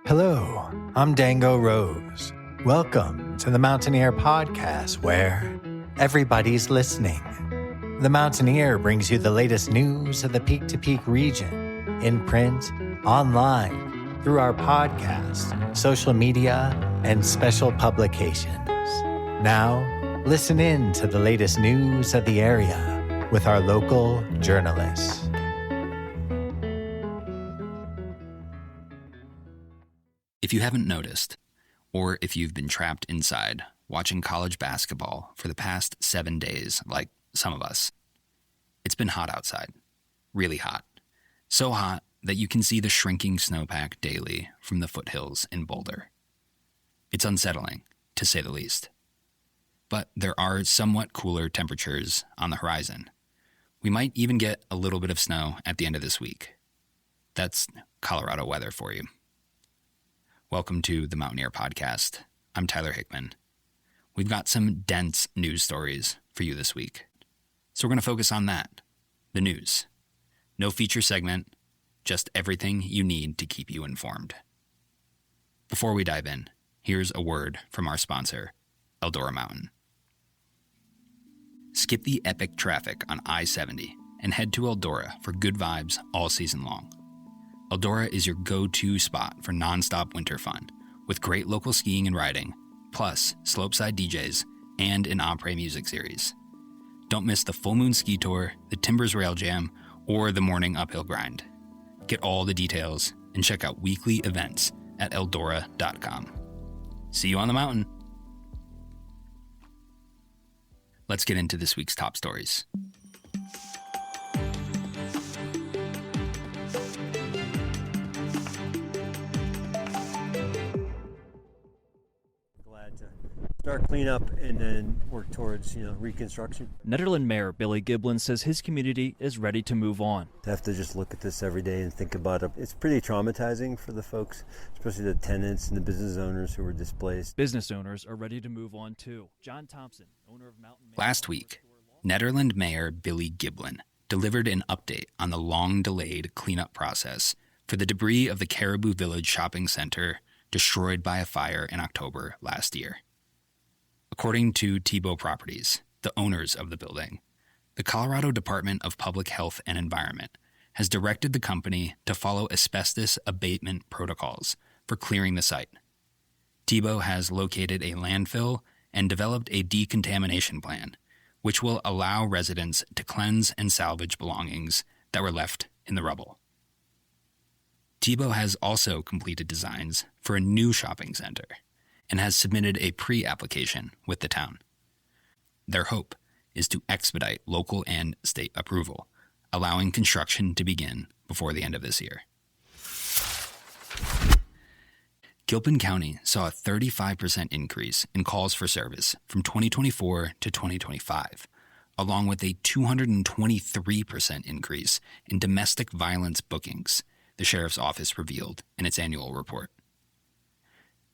Hello, I'm Dango Rose. Welcome to the Mountaineer Podcast, where everybody's listening. The Mountaineer brings you the latest news of the Peak to Peak region, in print, online, through our podcast, social media, and special publications. Now, listen in to the latest news of the area with our local journalists. If you haven't noticed, or if you've been trapped inside watching college basketball for the past 7 days, like some of us, it's been hot outside. Really hot. So hot that you can see the shrinking snowpack daily from the foothills in Boulder. It's unsettling, to say the least. But there are somewhat cooler temperatures on the horizon. We might even get a little bit of snow at the end of this week. That's Colorado weather for you. Welcome to the Mountaineer Podcast. I'm Tyler Hickman. We've got some dense news stories for you this week. So we're going to focus on that, the news. No feature segment, just everything you need to keep you informed. Before we dive in, here's a word from our sponsor, Eldora Mountain. Skip the epic traffic on I-70 and head to Eldora for good vibes all season long. Eldora is your go-to spot for non-stop winter fun, with great local skiing and riding, plus slopeside DJs and an après music series. Don't miss the Full Moon Ski Tour, the Timbers Rail Jam, or the morning uphill grind. Get all the details and check out weekly events at eldora.com. See you on the mountain. Let's get into this week's top stories. Start cleanup and then work towards, reconstruction. Nederland Mayor Billy Gilpin says his community is ready to move on. I have to just look at this every day and think about it. It's pretty traumatizing for the folks, especially the tenants and the business owners who were displaced. Business owners are ready to move on too. John Thompson, owner of Mountain Mayor. Last week, Nederland Mayor Billy Gilpin delivered an update on the long-delayed cleanup process for the debris of the Caribou Village shopping center destroyed by a fire in October last year. According to Thibault Properties, the owners of the building, the Colorado Department of Public Health and Environment has directed the company to follow asbestos abatement protocols for clearing the site. Thibault has located a landfill and developed a decontamination plan, which will allow residents to cleanse and salvage belongings that were left in the rubble. Thibault has also completed designs for a new shopping center and has submitted a pre-application with the town. Their hope is to expedite local and state approval, allowing construction to begin before the end of this year. Gilpin County saw a 35% increase in calls for service from 2024 to 2025, along with a 223% increase in domestic violence bookings, the sheriff's office revealed in its annual report.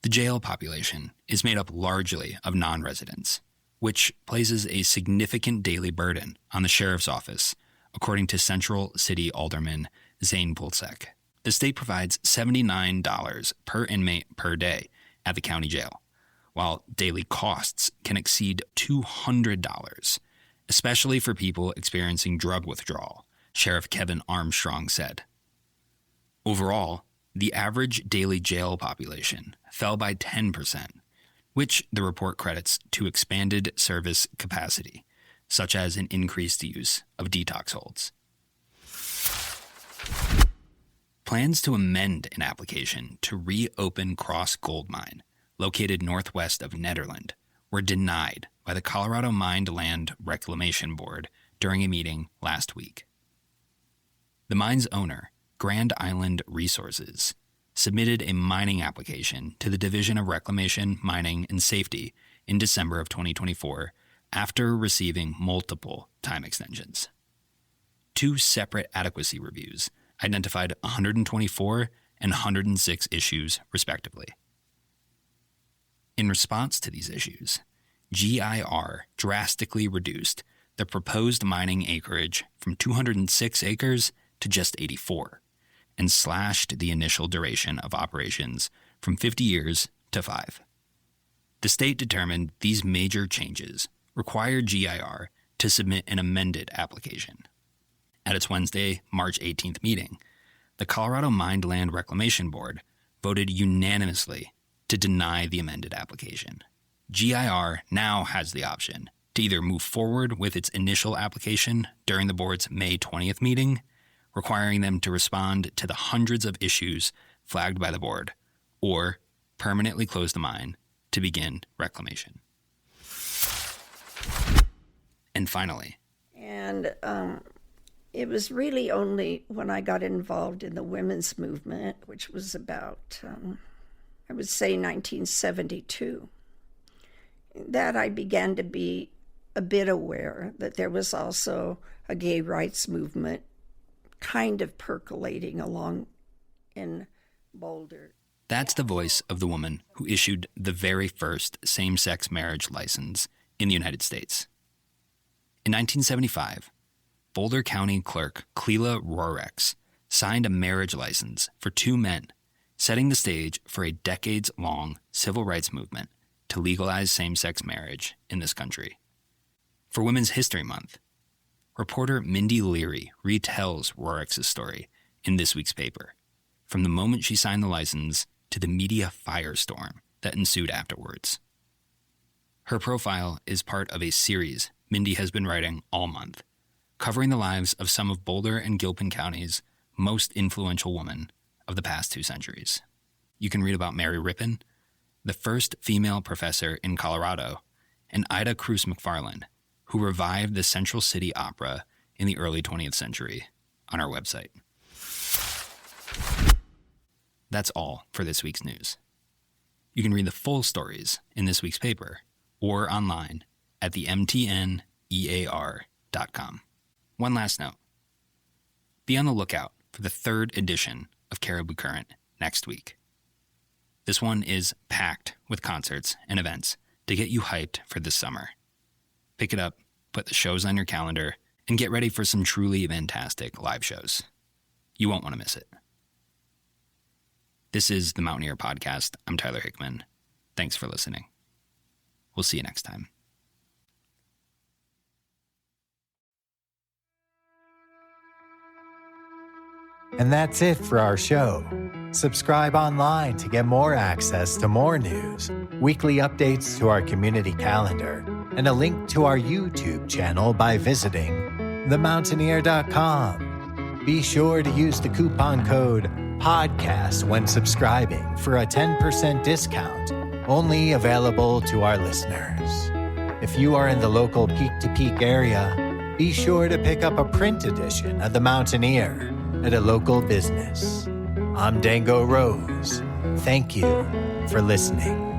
The jail population is made up largely of non-residents, which places a significant daily burden on the sheriff's office, according to Central City Alderman Zane Pulsek. The state provides $79 per inmate per day at the county jail, while daily costs can exceed $200, especially for people experiencing drug withdrawal, Sheriff Kevin Armstrong said. Overall, the average daily jail population fell by 10%, which the report credits to expanded service capacity, such as an increased use of detox holds. Plans to amend an application to reopen Cross Gold Mine, located northwest of Nederland, were denied by the Colorado Mined Land Reclamation Board during a meeting last week. The mine's owner, Grand Island Resources, submitted a mining application to the Division of Reclamation, Mining, and Safety in December of 2024 after receiving multiple time extensions. Two separate adequacy reviews identified 124 and 106 issues, respectively. In response to these issues, GIR drastically reduced the proposed mining acreage from 206 acres to just 84, and slashed the initial duration of operations from 50 years to 5. The state determined these major changes required GIR to submit an amended application. At its Wednesday, March 18th meeting, the Colorado Mined Land Reclamation Board voted unanimously to deny the amended application. GIR now has the option to either move forward with its initial application during the board's May 20th meeting, requiring them to respond to the hundreds of issues flagged by the board, or permanently close the mine to begin reclamation. And finally, And it was really only when I got involved in the women's movement, which was about, I would say 1972, that I began to be a bit aware that there was also a gay rights movement kind of percolating along in Boulder. that's the voice of the woman who issued the very first same-sex marriage license in the United States. In 1975, Boulder County Clerk Clela Rorex signed a marriage license for 2 men, setting the stage for a decades-long civil rights movement to legalize same-sex marriage in this country. For Women's History Month, reporter Mindy Leary retells Rorex's story in this week's paper, from the moment she signed the license to the media firestorm that ensued afterwards. Her profile is part of a series Mindy has been writing all month, covering the lives of some of Boulder and Gilpin County's most influential women of the past 2 centuries. You can read about Mary Rippon, the first female professor in Colorado, and Ida Cruz McFarland, who revived the Central City Opera in the early 20th century, on our website. That's all for this week's news. You can read the full stories in this week's paper or online at the mtnear.com. One last note. Be on the lookout for the 3rd edition of Caribou Current next week. This one is packed with concerts and events to get you hyped for this summer. Pick it up, put the shows on your calendar, and get ready for some truly fantastic live shows. You won't want to miss it. This is the Mountaineer Podcast. I'm Tyler Hickman. Thanks for listening. We'll see you next time. And that's it for our show. Subscribe online to get more access to more news, weekly updates to our community calendar, and a link to our YouTube channel by visiting themountaineer.com. Be sure to use the coupon code PODCAST when subscribing for a 10% discount, only available to our listeners. If you are in the local Peak-to-Peak area, be sure to pick up a print edition of The Mountaineer at a local business. I'm Dango Rose. Thank you for listening.